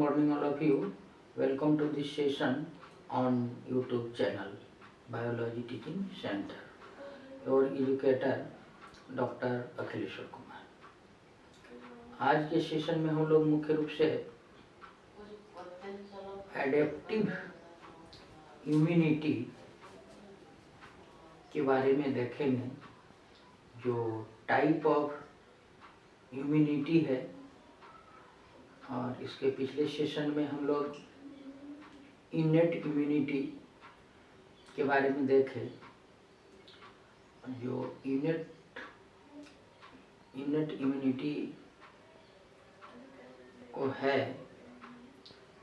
morning all of you. Welcome to this session on YouTube channel Biology Teaching Center. Your educator doctor Akhileshwar Kumar. आज के session में हम लोग मुख्य रूप से एडेप्टिव इम्यूनिटी के बारे में देखेंगे, जो टाइप ऑफ इम्यूनिटी है। और इसके पिछले सेशन में हम लोग इनेट इम्यूनिटी के बारे में देखे। जो इनेट इम्यूनिटी को है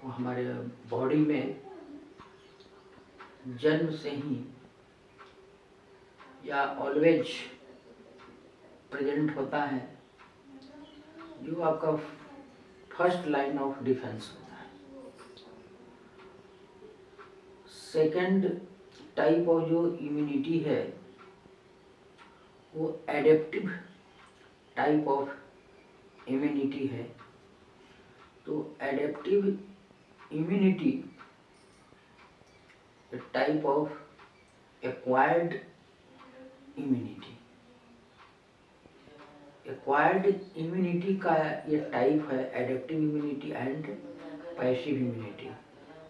वो हमारे बॉडी में जन्म से ही या ऑलवेज प्रेजेंट होता है, जो आपका फर्स्ट लाइन ऑफ डिफेंस होता है। सेकंड टाइप ऑफ जो इम्यूनिटी है वो एडेप्टिव टाइप ऑफ इम्यूनिटी है। तो adaptive immunity type of acquired immunity. Acquired immunity का ये टाइप है adaptive immunity and passive immunity.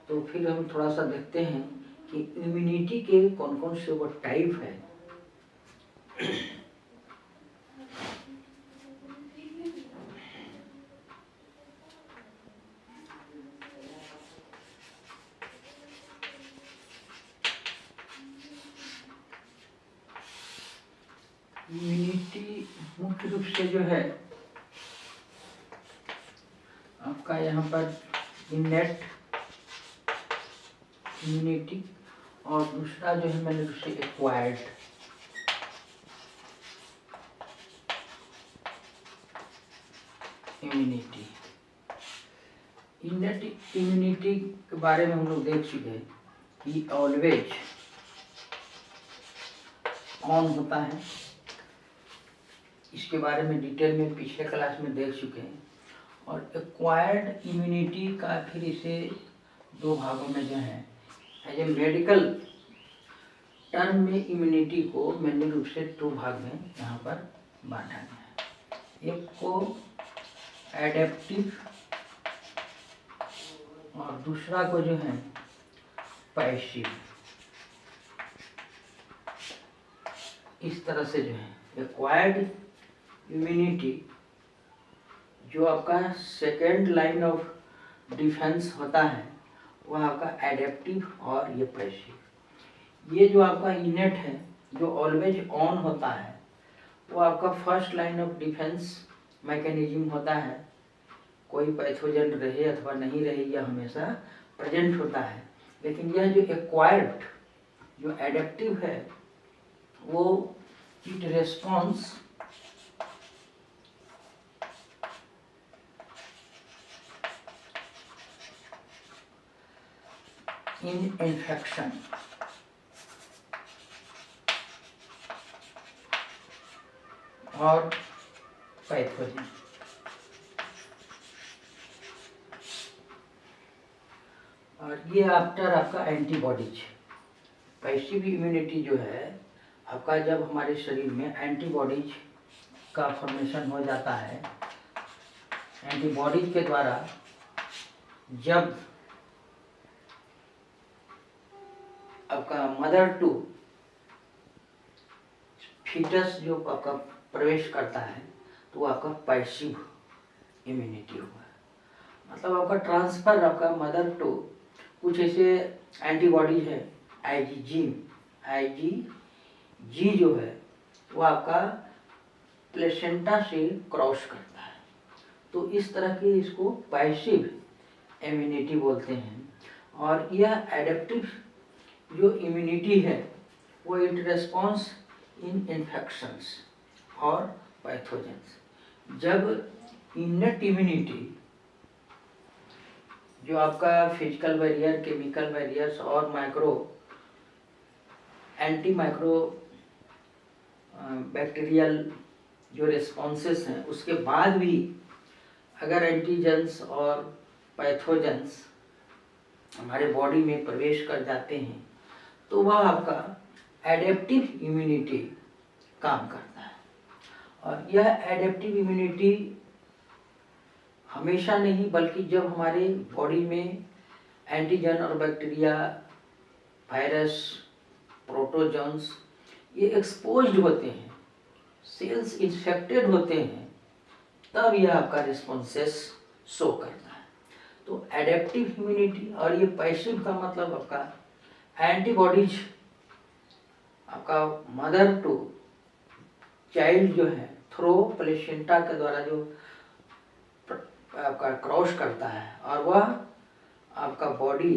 तो फिर हम थोड़ा सा देखते हैं कि इम्यूनिटी के कौन कौन से वो टाइप है। इम्यूनिटी मुख्य रूप से जो है आपका यहाँ पर इनेट इम्यूनिटी, और दूसरा जो है मैंने दूसरे एक्वायर्ड। इम्यूनिटी इनेट इम्यूनिटी के बारे में हम लोग देख चुके हैं कि ऑलवेज ऑन होता है। इसके बारे में डिटेल में पिछले क्लास में देख चुके हैं। और एक्वायर्ड इम्यूनिटी का फिर इसे दो भागों में जो है एज ए मेडिकल टर्म में इम्यूनिटी को मेनली रूप से दो भाग में यहाँ पर बांटा गया है। एक को एडेप्टिव और दूसरा को जो है पैसिव। इस तरह से जो है एक्वायर्ड इम्यूनिटी जो आपका सेकेंड लाइन ऑफ डिफेंस होता है वह आपका एडेप्टिव और ये पैसिव। ये जो आपका इनेट है जो ऑलवेज ऑन होता है वो आपका first line of defence mechanism होता है। कोई पैथोजन रहे अथवा नहीं रहे यह हमेशा प्रेजेंट होता है। लेकिन यह जो एक्वायर्ड जो एडेप्टिव है वो इट रेस्पॉन्स इन इन्फेक्शन। और पैथोजन। और ये आफ्टर आपका एंटीबॉडीज। पैसिव इम्यूनिटी जो है आपका जब हमारे शरीर में एंटीबॉडीज का फॉर्मेशन हो जाता है, एंटीबॉडीज के द्वारा जब आपका मदर टू फीटस जो आपका प्रवेश करता है तो आपका पैसिव इम्यूनिटी हुआ। मतलब आपका ट्रांसफर आपका मदर टू कुछ ऐसे एंटीबॉडीज है आईजी जो है वो आपका प्लेसेंटा से क्रॉस करता है। तो इस तरह की इसको पैसिव इम्यूनिटी बोलते हैं। और यह एडेप्टिव जो इम्यूनिटी है वो इट रेस्पॉन्स इन इन्फेक्शंस और पैथोजेंस। जब इनेट इम्यूनिटी जो आपका फिजिकल बैरियर, केमिकल बैरियर्स और एंटी माइक्रो बैक्टीरियल जो रिस्पॉन्सेस हैं उसके बाद भी अगर एंटीजेंस और पैथोजेंस हमारे बॉडी में प्रवेश कर जाते हैं तो वह आपका एडेप्टिव इम्यूनिटी काम करता है। और यह एडेप्टिव इम्यूनिटी हमेशा नहीं, बल्कि जब हमारे बॉडी में एंटीजन और बैक्टीरिया, वायरस, प्रोटोजोन्स ये एक्सपोज्ड होते हैं, सेल्स इन्फेक्टेड होते हैं, तब यह आपका रिस्पॉन्सेस शो करता है। तो एडेप्टिव इम्यूनिटी और ये पैसिव का मतलब आपका एंटीबॉडीज आपका मदर टू चाइल्ड जो है थ्रो प्लेसेंटा के द्वारा जो आपका क्रॉस करता है और वह आपका बॉडी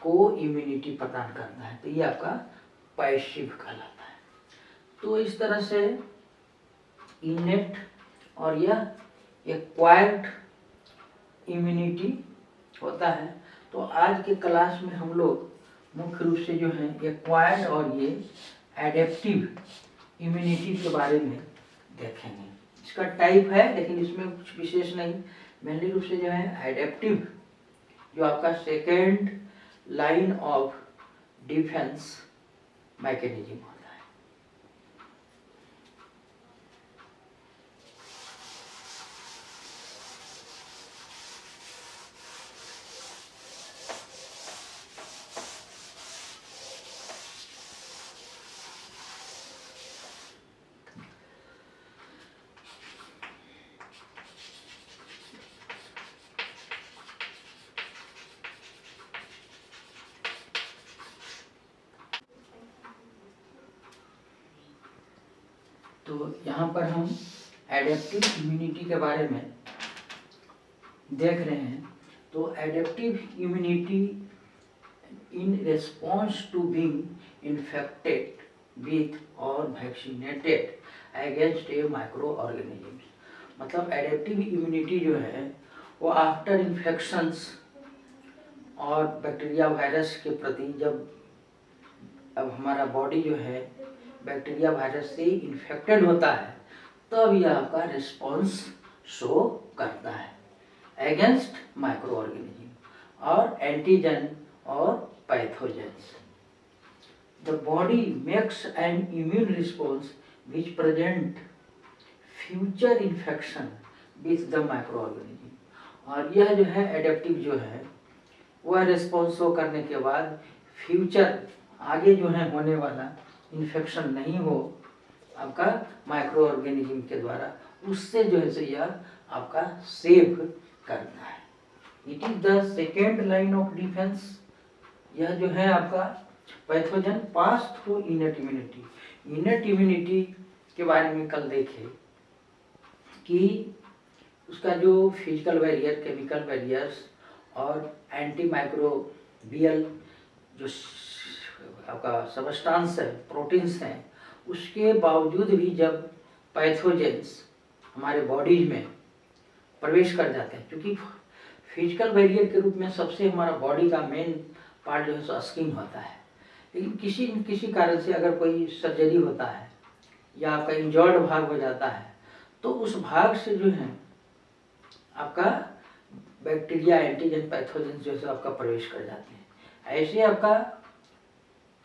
को इम्यूनिटी प्रदान करता है, तो ये आपका पैसिव कहलाता है। तो इस तरह से इनेट और यह एक्वायर्ड इम्यूनिटी होता है। तो आज के क्लास में हम लोग मुख्य रूप से जो है एक्वायर्ड और ये एडेप्टिव इम्यूनिटी के बारे में देखेंगे। इसका टाइप है लेकिन इसमें कुछ विशेष नहीं, मेनली रूप से जो है एडेप्टिव जो आपका second line of defence mechanism होता है। तो यहाँ पर हम एडेप्टिव इम्यूनिटी के बारे में देख रहे हैं। तो adaptive immunity in response to being infected with और vaccinated against a microorganisms, मतलब एडेप्टिव इम्यूनिटी जो है वो आफ्टर इन्फेक्शंस और बैक्टीरिया वायरस के प्रति, जब अब हमारा बॉडी जो है बैक्टीरिया वायरस से इन्फेक्टेड होता है तब यह आपका रिस्पॉन्स शो करता है अगेंस्ट माइक्रो ऑर्गेनिज्म और एंटीजन और pathogens. The body makes an immune response which present future infection with the micro organism. और यह जो है एडेप्टिव जो है वह रिस्पॉन्स शो करने के बाद फ्यूचर आगे जो है होने वाला इन्फेक्शन नहीं हो आपका माइक्रो ऑर्गेनिज्म के द्वारा, उससे जो है यह आपका सेव करता है। It is the second line of defence. यह जो है आपका pathogen pass through innate immunity. Innate immunity के बारे में कल देखे कि उसका जो फिजिकल बैरियर, केमिकल बैरियर्स और एंटी माइक्रोबियल जो आपका सबस्टांस है, प्रोटीन्स हैं, उसके बावजूद भी जब पैथोजेंस हमारे बॉडीज में प्रवेश कर जाते हैं, क्योंकि फिजिकल बैरियर के रूप में सबसे हमारा बॉडी का मेन पार्ट जो है सो स्किन होता है, लेकिन किसी कारण से अगर कोई सर्जरी होता है या आपका इंजर्ड भाग हो जाता है तो उस भाग से जो है आपका बैक्टीरिया, एंटीजन, पैथोजन जो है आपका प्रवेश कर जाते हैं। ऐसे आपका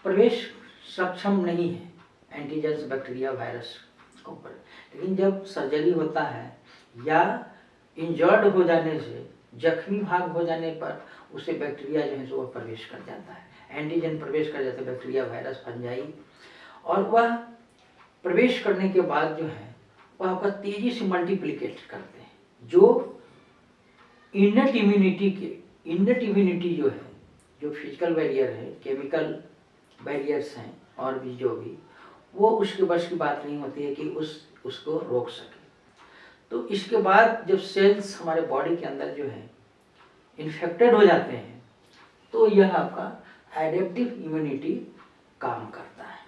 प्रवेश सक्षम नहीं है एंटीजेंस, बैक्टीरिया, वायरस के ऊपर, लेकिन जब सर्जरी होता है या इंजर्ड हो जाने से, जख्मी भाग हो जाने पर उसे बैक्टीरिया जो है सो वह प्रवेश कर जाता है, एंटीजन प्रवेश कर जाते हैं, बैक्टीरिया, वायरस, फंजाई, और वह प्रवेश करने के बाद जो है वह आपका तेजी से मल्टीप्लिकेट करते हैं। जो इनेट इम्यूनिटी जो है, जो फिजिकल बैरियर है, केमिकल बैरियर्स हैं और भी जो भी, वो उसके बस की बात नहीं होती है कि उसको रोक सके। तो इसके बाद जब सेल्स हमारे बॉडी के अंदर जो है इन्फेक्टेड हो जाते हैं तो यह आपका एडेप्टिव इम्यूनिटी काम करता है।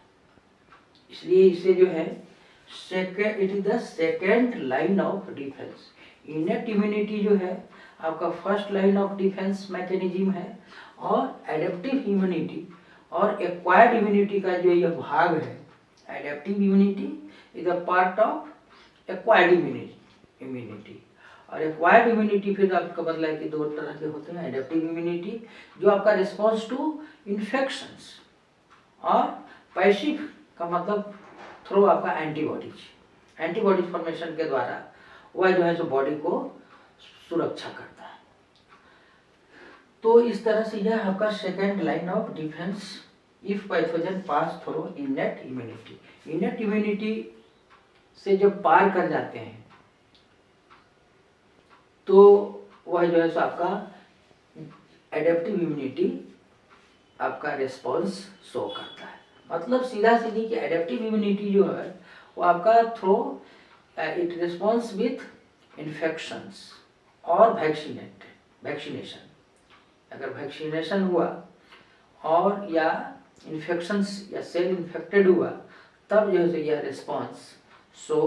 इसलिए इसे जो है it is the second line of defence. Innate immunity जो है आपका first line of defence mechanism है, और एडेप्टिव इम्यूनिटी और एक्वायर्ड इम्यूनिटी का जो यह भाग है, adaptive immunity is a part of acquired immunity. और एक्वायर्ड इम्यूनिटी फिर आपका बदला है कि दो तरह के होते हैं। एडेप्टिव इम्यूनिटी जो आपका रिस्पॉन्स टू इन्फेक्शंस, और पैसिव का मतलब थ्रू आपका एंटीबॉडीज फॉर्मेशन के द्वारा वह जो है सो बॉडी को सुरक्षा करता है। तो इस तरह से यह आपका second line of defence if pathogen pass through innate immunity. Innate immunity से जब पार कर जाते हैं तो वह जो है सो आपका एडेप्टिव इम्यूनिटी आपका रिस्पॉन्स शो करता है। मतलब सीधा सीधी कि एडेप्टिव इम्यूनिटी जो है वो आपका through it response with infections और वैक्सीनेशन। अगर वैक्सीनेशन हुआ और या इन्फेक्शंस या सेल इन्फेक्टेड हुआ तब जो है यह रिस्पॉन्स शो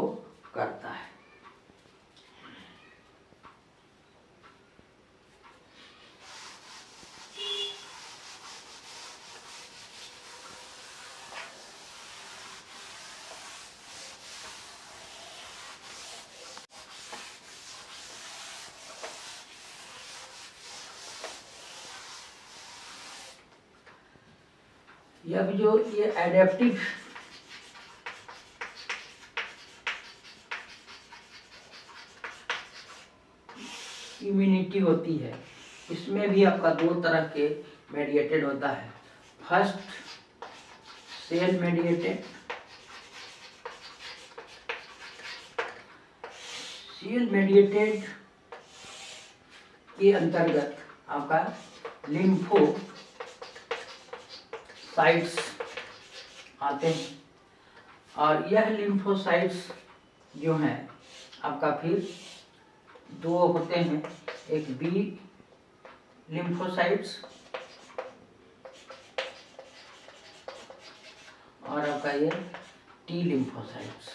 करता है। अब जो ये एडेप्टिव इम्यूनिटी होती है, इसमें भी आपका दो तरह के मेडिएटेड होता है। First cell mediated. Cell mediated के अंतर्गत आपका लिम्फोसाइट्स आते हैं, और यह लिम्फोसाइट्स जो हैं आपका फिर दो होते हैं, एक बी लिम्फोसाइट्स और आपका ये टी लिम्फोसाइट्स।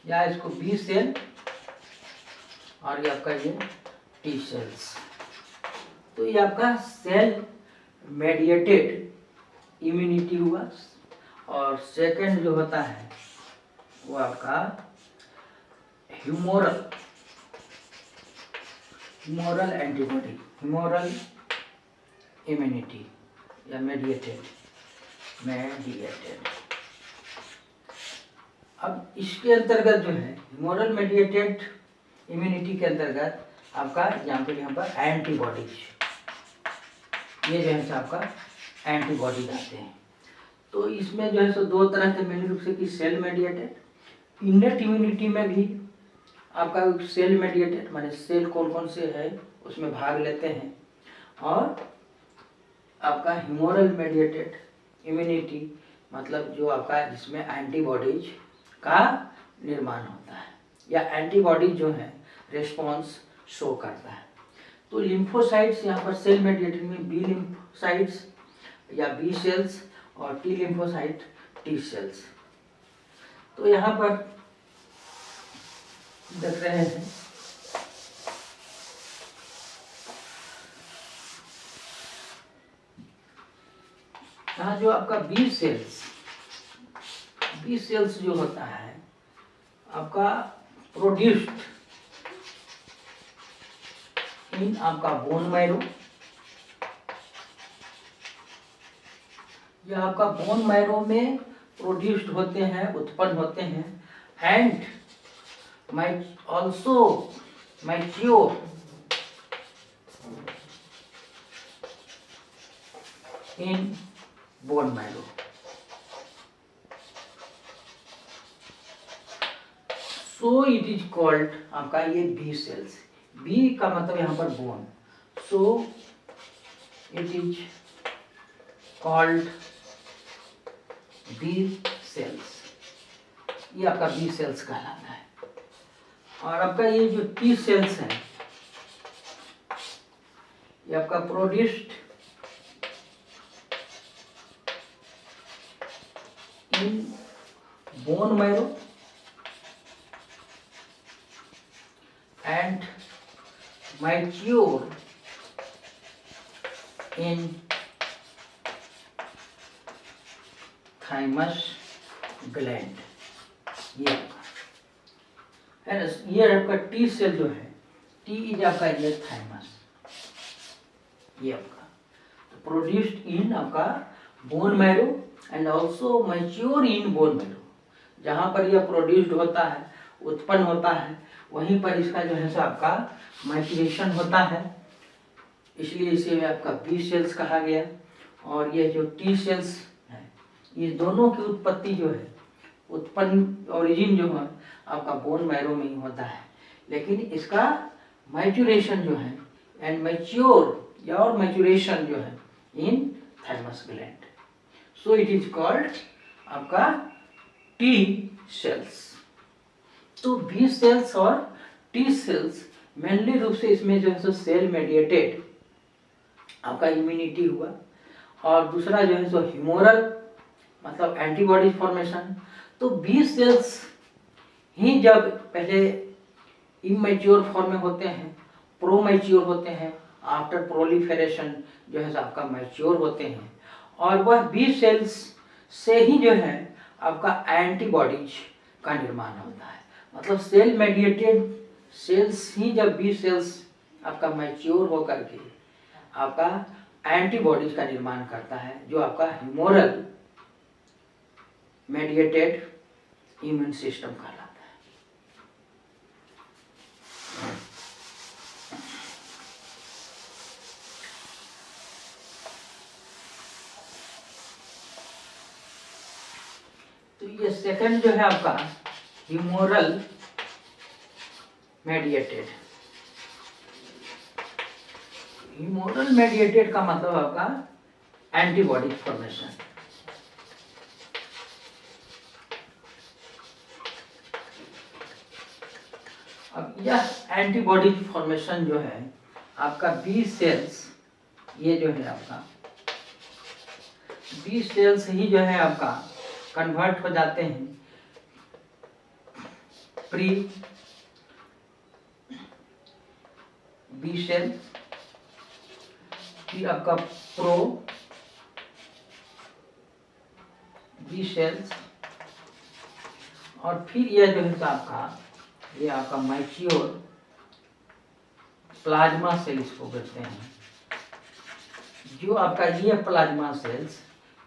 या इसको बी सेल और ये आपका ये टी सेल्स। तो ये आपका सेल मेडिएटेड इम्यूनिटी हुआ। और सेकंड जो होता है वो आपका ह्यूमोरल एंटीबॉडी, ह्यूमोरल इम्यूनिटी या मेडिएटेड। अब इसके अंतर्गत जो है ह्यूमोरल मेडिएटेड इम्यूनिटी के अंतर्गत आपका यहाँ पर एंटीबॉडीज, ये जो है आपका एंटीबॉडीज आते हैं। तो इसमें जो है सो दो तरह के मेन रूप से कि सेल मेडिएटेड, इनेट इम्यूनिटी में भी आपका सेल मेडिएटेड माने सेल कौन कौन से है उसमें भाग लेते हैं, और आपका ह्यूमोरल मेडिएटेड इम्यूनिटी मतलब जो आपका जिसमें एंटीबॉडीज का निर्माण होता है या एंटीबॉडीज जो है रिस्पॉन्स शो करता है। तो लिम्फोसाइट्स यहाँ पर सेल मेडिएटेड में बी लिम्फोसाइट्स या बी सेल्स और टी लिम्फोसाइट टी सेल्स। तो यहाँ पर देख रहे हैं यहाँ जो आपका बी सेल्स जो होता है आपका प्रोड्यूस्ड इन आपका बोन मैरो, यह आपका बोन मैरो में प्रोड्यूस्ड होते हैं, उत्पन्न होते हैं, and might also mature in bone marrow. So it is called आपका ये B cells, B का मतलब यहाँ पर bone, so it is called B cells, ये आपका B cells कहलाता है। और आपका ये जो टी सेल्स हैं ये आपका produced in bone marrow and mature in thymus gland. ये आपका है ना, ये आपका टी सेल जो है, टी इज आपका ये थाइमस, ये आपका प्रोड्यूस्ड इन आपका bone marrow and also mature in bone marrow. जहाँ पर यह प्रोड्यूस्ड होता है, उत्पन्न होता है, वहीं पर इसका जो है सो आपका मैच्योरेशन होता है, इसलिए इसे आपका बी सेल्स कहा गया। और ये जो टी सेल्स है, ये दोनों की उत्पत्ति जो है, उत्पन्न ओरिजिन जो है आपका बोन मैरो में ही होता है, लेकिन इसका मैच्योरेशन जो है एंड मैच्योर या और मैच्योरेशन जो है in thymus gland, so it is called आपका टी सेल्स। तो बी सेल्स और टी सेल्स मेनली रूप से इसमें जो है सो सेल मेडिएटेड आपका इम्यूनिटी हुआ, और दूसरा जो है सो ह्यूमोरल मतलब एंटीबॉडी फॉर्मेशन। तो बी सेल्स ही जब पहले इमेच्योर फॉर्म में होते हैं, प्रो मैच्योर होते हैं, आफ्टर प्रोलिफेरेशन जो है आपका मैच्योर होते हैं, और वह बी सेल्स से ही जो है आपका एंटीबॉडीज का निर्माण होता है। मतलब सेल मेडिएटेड सेल्स ही जब बी सेल्स आपका मैच्योर होकर के आपका एंटीबॉडीज का निर्माण करता है, जो आपका ह्यूमोरल मेडिएटेड इम्यून सिस्टम कहलाता है। तो ये सेकंड जो है आपका ह्यूमोरल मेडिएटेड। ह्यूमोरल मेडिएटेड का मतलब आपका एंटीबॉडी फॉर्मेशन। अब यह एंटीबॉडी फॉर्मेशन जो है आपका बी सेल्स, ये जो है आपका बी सेल्स ही जो है आपका कन्वर्ट हो जाते हैं प्री बी सेल, फिर आपका प्रो बी सेल्स, और फिर यह जो है आपका ये आपका मैच्योर प्लाज्मा सेल्स को कहते हैं। जो आपका ये प्लाज्मा सेल्स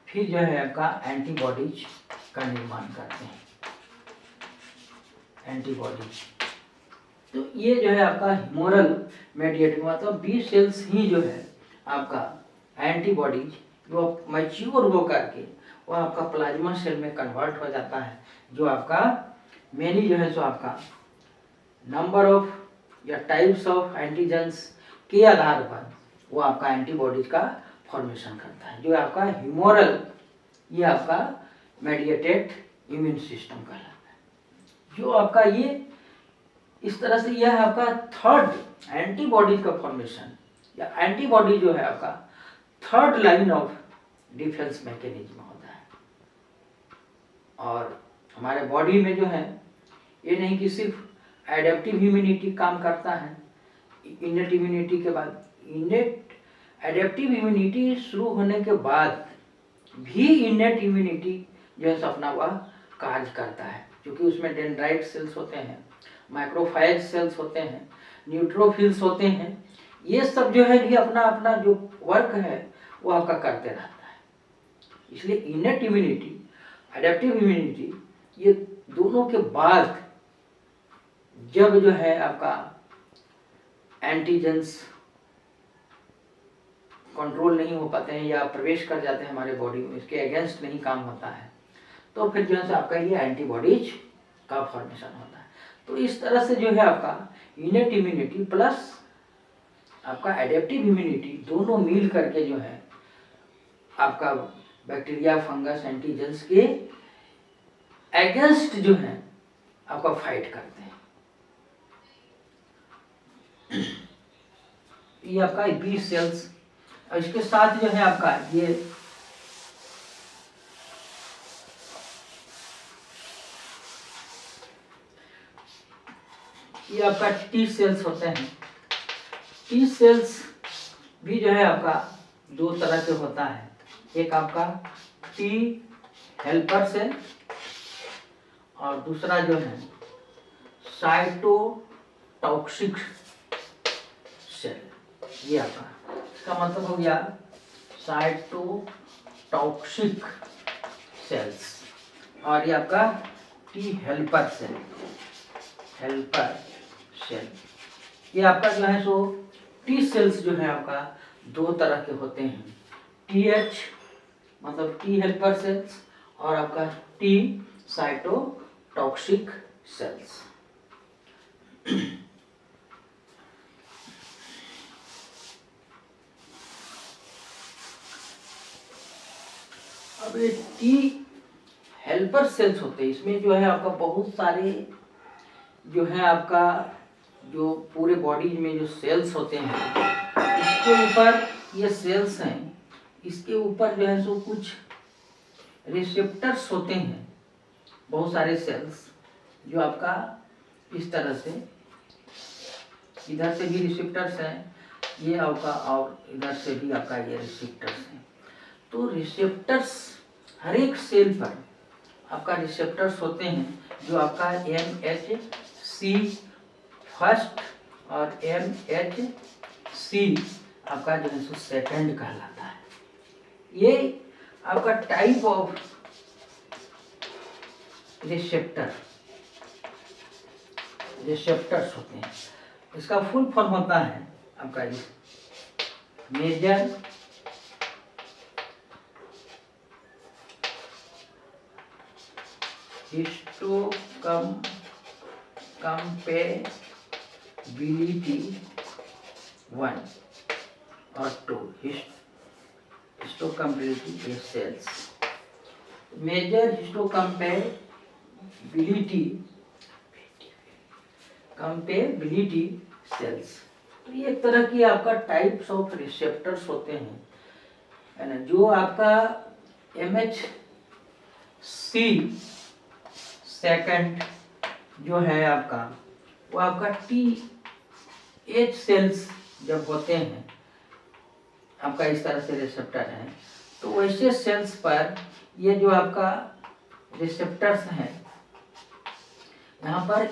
फिर जो है आपका एंटीबॉडीज का निर्माण करते हैं, एंटीबॉडीज। तो ये जो है आपका ह्यूमोरल मेडिएटेड मतलब बी सेल्स ही जो है आपका एंटीबॉडीज जो मैच्योर हो करके वो आपका प्लाज्मा सेल में कन्वर्ट हो जाता है, जो आपका मेनली जो है सो आपका नंबर ऑफ या टाइप्स ऑफ एंटीजेंस के आधार पर वो आपका एंटीबॉडीज का फॉर्मेशन करता है, जो आपका ह्यूमोरल ये आपका मेडिएटेड इम्यून सिस्टम कहलाता है। जो आपका ये इस तरह से यह आपका थर्ड एंटीबॉडीज का फॉर्मेशन या एंटीबॉडी जो है आपका third line of defence mechanism होता है। और हमारे बॉडी में जो है ये नहीं कि सिर्फ एडेप्टिव इम्यूनिटी काम करता है इनेट इम्यूनिटी के बाद, इनेट एडेप्टिव इम्यूनिटी शुरू होने के बाद भी इनेट इम्यूनिटी जो है अपना वह कार्य करता है, क्योंकि उसमें डेंड्राइट सेल्स होते हैं, माइक्रोफाइज सेल्स होते हैं, न्यूट्रोफिल्स होते हैं, ये सब जो है भी अपना अपना जो वर्क है वो आपका करते रहता है। इसलिए इनेट इम्यूनिटी एडेप्टिव इम्यूनिटी ये दोनों के बाद जब जो है आपका एंटीजेंस कंट्रोल नहीं हो पाते हैं या प्रवेश कर जाते हैं हमारे बॉडी में, इसके अगेंस्ट नहीं काम होता है, तो फिर जो है आपका ये एंटीबॉडीज का फॉर्मेशन होता है। तो इस तरह से जो है आपका इनेट इम्यूनिटी प्लस आपका एडेप्टिव इम्यूनिटी दोनों मिल करके जो है आपका बैक्टीरिया फंगस एंटीजेंस के अगेंस्ट जो है आपका फाइट करते हैं। ये आपका बी सेल्स, और इसके साथ जो है आपका ये आपका टी सेल्स होते हैं। टी सेल्स भी जो है आपका दो तरह के होता है, एक आपका टी हेल्पर सेल और दूसरा जो है साइटोटॉक्सिक सेल। ये आपका इसका मतलब हो गया साइटोटॉक्सिक सेल्स। और ये आपका T helper cell, helper cell. ये आपका जो है सो टी सेल्स जो है आपका दो तरह के होते हैं, TH मतलब टी हेल्पर सेल्स और आपका टी साइटोटॉक्सिक सेल्स। अब ये टी हेल्पर सेल्स होते हैं, इसमें जो है आपका बहुत सारे जो है आपका जो पूरे बॉडी में जो सेल्स होते हैं, इसके ऊपर ये सेल्स हैं, इसके ऊपर जो है सो कुछ रिसेप्टर्स होते हैं, बहुत सारे सेल्स जो आपका इस तरह से, इधर से भी रिसेप्टर्स हैं ये आपका, और इधर से भी आपका ये रिसेप्टर्स हैं। तो रिसेप्टर्स हर एक सेल पर आपका रिसेप्टर्स होते हैं जो आपका MHC फर्स्ट और MHC आपका जो है सो सेकंड कहलाता है। ये आपका टाइप ऑफ रिसेप्टर्स होते हैं। इसका फुल फॉर्म होता है आपका ये मेजर हिस्टोकम्पेबिलिटी 1 और 2, हिस्टोकम्पेबिलिटी सेल्स, मेजर हिस्टोकम्पेबिलिटी सेल्स। तो ये एक तरह की आपका टाइप्स ऑफ रिसेप्टर्स होते हैं, है ना। जो आपका MHC सेकंड जो है आपका, वो आपका TH सेल्स जब होते हैं आपका इस तरह से रिसेप्टर है, तो वैसे सेल्स पर ये जो आपका रिसेप्टर्स हैं, यहाँ पर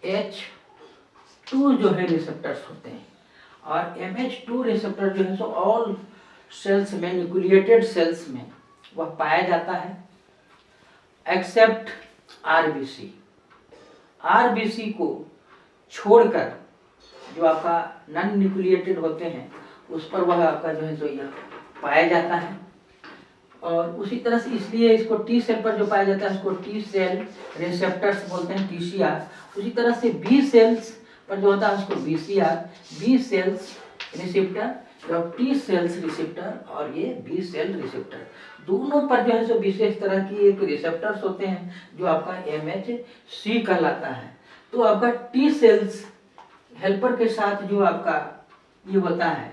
MH2 जो है रिसेप्टर्स होते हैं। और MH2 रिसेप्टर जो है सो ऑल सेल्स में, न्यूक्लिएटेड सेल्स में वह पाया जाता है एक्सेप्ट RBC को छोड़कर जो आपका नॉन न्यूक्लिएटेड होते हैं उस पर वह आपका जो है सो यह पाया जाता है। और उसी तरह से इसलिए इसको टी सेल पर जो पाया जाता है उसको टी सेल रिसेप्टर्स बोलते हैं, TCR। उसी तरह से बी सेल्स पर जो होता है उसको BCR, B cells receptor, T cells receptor और ये बी सेल रिसेप्टर, दोनों पर जो है सो विशेष तरह की एक रिसेप्टर्स होते हैं जो आपका MHC कहलाता है। तो आपका टी सेल्स हेल्पर के साथ जो आपका ये होता है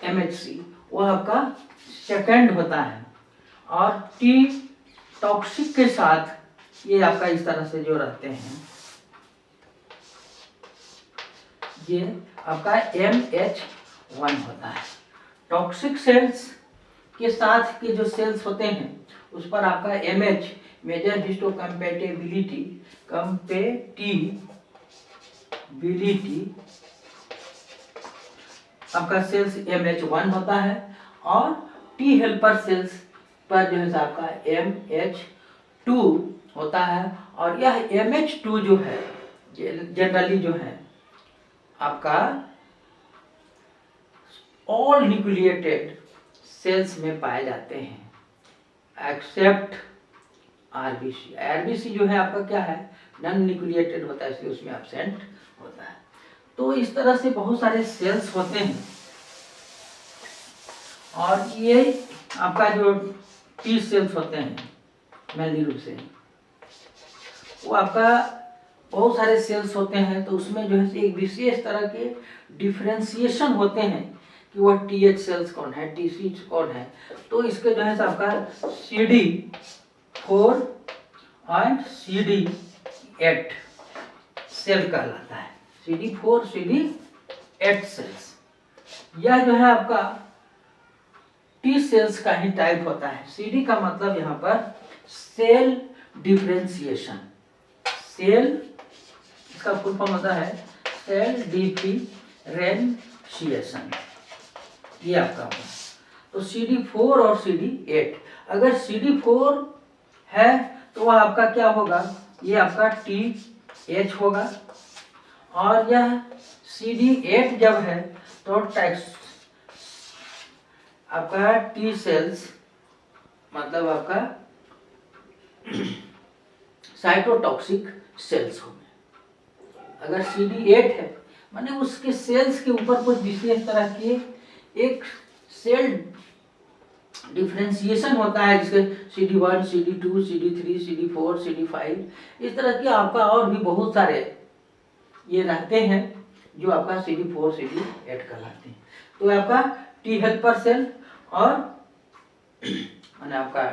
MHC, वो आपका सेकंड होता है। और टी टॉक्सिक के साथ ये आपका इस तरह से जो रहते हैं, ये आपका MH1 होता है। टॉक्सिक सेल्स के साथ के जो सेल्स होते हैं उस पर आपका MH मेजर हिस्टोकम्पेटिबिलिटी आपका सेल्स MH1 होता है। और टी हेल्पर सेल्स पर जो है आपका MH2 होता है। और यह MH2 जो है जनरली जो है आपका ऑल न्यूक्लिएटेड सेल्स में पाए जाते हैं एक्सेप्ट RBC जो है आपका क्या है, नॉन न्यूक्लिएटेड होता है, इसलिए उसमें एब्सेंट होता है। तो इस तरह से बहुत सारे सेल्स होते हैं। और ये आपका जो टी सेल्स होते हैं मेनली रूप से, वो आपका बहुत सारे सेल्स होते हैं। तो उसमें जो है एक विशेष तरह के डिफरेंशिएशन होते हैं कि वह TH सेल्स कौन है, TC कौन है। तो इसके जो है आपका CD4 और CD8 सेल कहलाता है, CD4 CD8 सेल्स। यह जो है आपका टी सेल्स का ही टाइप होता है। CD का मतलब यहाँ पर सेल डिफरेंशिएशन। सेल, इसका फुल फॉर्म होता है सेल डिफरेंशिएशन, ये आपका होगा। तो CD4 और CD8, अगर CD4 है तो वह आपका क्या होगा, ये आपका TH होगा, और यह CD8 जब है तो आपका T सेल्स, मतलब आपका साइटोटॉक्सिक सेल्स होंगे। अगर CD8 है माने उसके सेल्स के ऊपर कुछ विशेष तरह के एक सेल डिफरेंशिएशन होता है, जिसके CD1, CD2, CD3, CD4, CD5, इस तरह के आपका और भी बहुत सारे ये रहते हैं जो आपका CD4, CD8 कहलाते हैं। तो आपका T हेल्पर सेल और माने आपका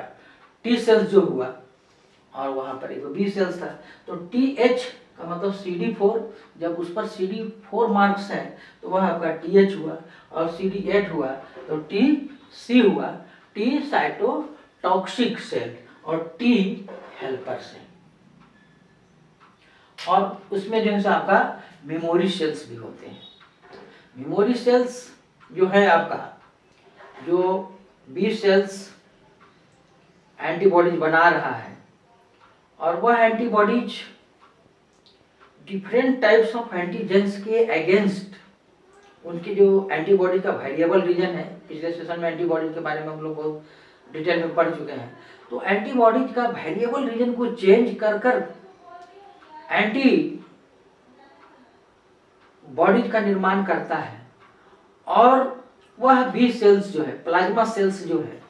T सेल्स जो हुआ, और वहां पर एक B सेल्स था, तो TH का मतलब CD4, जब उस पर CD4 मार्क्स है तो वह आपका TH हुआ, और CD8 हुआ तो TC हुआ, T साइटोटॉक्सिक सेल और T हेल्पर सेल। और उसमें जो है आपका मेमोरी सेल्स भी होते हैं। मेमोरी सेल्स जो है आपका, जो B सेल्स एंटीबॉडीज बना रहा है, और वह antibodies different types of antigens के अगेंस्ट, उनकी जो एंटीबॉडी का वेरिएबल रीजन है, पिछले सेशन में एंटीबॉडी के बारे में हम लोग बहुत डिटेल में पढ़ चुके हैं, तो एंटीबॉडीज का वेरिएबल रीजन को चेंज कर कर एंटी बॉडीज का निर्माण करता है। और वह बी सेल्स जो है, प्लाज्मा सेल्स जो है,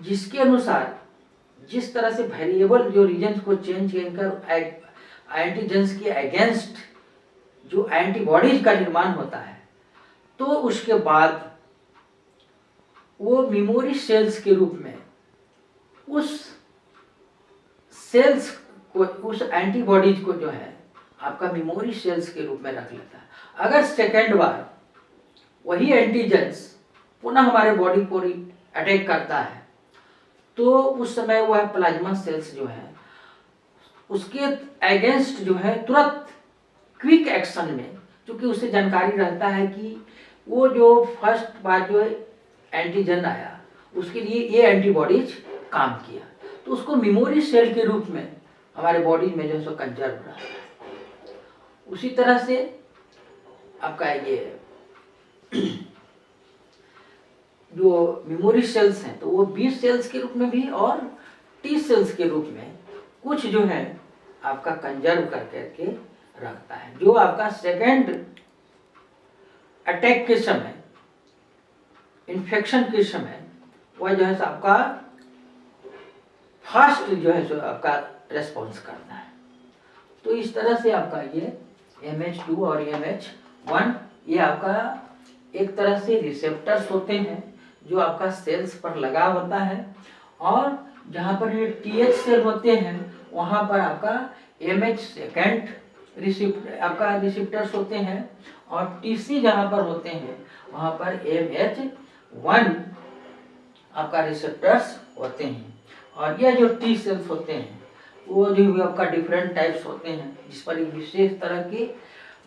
जिसके अनुसार जिस तरह से वेरिएबल जो रीजन को चेंज कर एंटीजेंस के अगेंस्ट जो एंटीबॉडीज का निर्माण होता है, तो उसके बाद वो मेमोरी सेल्स के रूप में उस सेल्स को, उस एंटीबॉडीज को जो है आपका मेमोरी सेल्स के रूप में रख लेता है। अगर सेकेंड बार वही एंटीजेंस पुनः हमारे बॉडी को अटैक करता है, तो उस समय वह प्लाज्मा सेल्स जो है उसके अगेंस्ट जो है तुरंत क्विक एक्शन में, क्योंकि उससे जानकारी रहता है कि वो जो फर्स्ट बार जो एंटीजन आया उसके लिए ये एंटीबॉडीज काम किया, तो उसको मेमोरी सेल के रूप में हमारे बॉडी में जो है सो कंजर्व रहा है। उसी तरह से आपका ये जो मेमोरी सेल्स हैं, तो वो बी सेल्स के रूप में भी और टी सेल्स के रूप में कुछ जो है आपका कंजर्व करके रखता है, जो आपका सेकेंड अटैक के समय, इन्फेक्शन के समय, वह जो है आपका फास्ट जो है सो आपका रेस्पॉन्स करता है। तो इस तरह से आपका ये MH2 और MH1 ये आपका एक तरह से रिसेप्टर्स होते हैं जो आपका सेल्स पर लगा होता है, और जहाँ पर ये TH सेल होते हैं वहाँ पर आपका MH सेकेंड आपका रिसेप्टर्स होते हैं, और TC जहाँ पर होते हैं वहाँ पर MH1 आपका रिसेप्टर्स होते हैं। और यह जो T सेल्स होते हैं वो जो आपका डिफरेंट टाइप्स होते हैं, जिस पर एक विशेष तरह के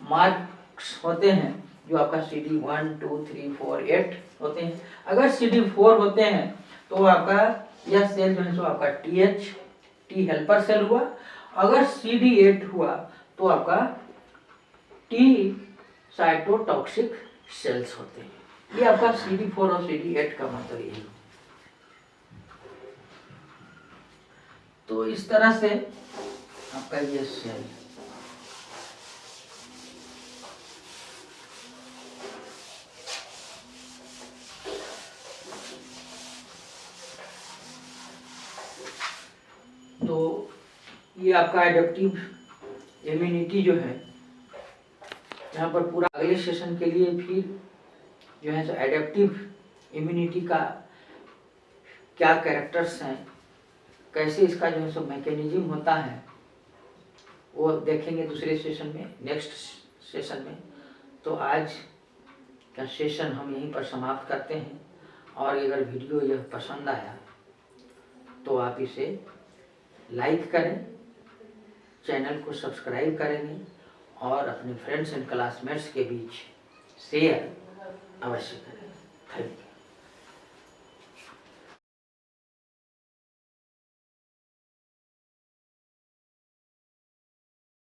मार्क्स होते हैं, जो आपका CD1, 2, 3, 4, 8 होते हैं। अगर CD4 होते हैं तो आपका यह सेल जो है सो आपका TH, T हेल्पर सेल हुआ। अगर CD8 हुआ तो आपका T साइटोटॉक्सिक सेल्स होते हैं। ये आपका CD4 और CD8 का मतलब यही। तो इस तरह से आपका ये सेल तो ये आपका एडेप्टिव इम्यूनिटी जो है, यहाँ पर पूरा अगले सेशन के लिए फिर जो है एडेप्टिव इम्यूनिटी का क्या कैरेक्टर्स हैं, कैसे इसका जो है सो मैकेनिज्म होता है, वो देखेंगे दूसरे सेशन में, नेक्स्ट सेशन में। तो आज का सेशन हम यहीं पर समाप्त करते हैं, और अगर वीडियो यह पसंद आया तो आप इसे लाइक करें, चैनल को सब्सक्राइब करेंगे और अपने फ्रेंड्स एंड क्लासमेट्स के बीच शेयर अवश्य करें। Thank you.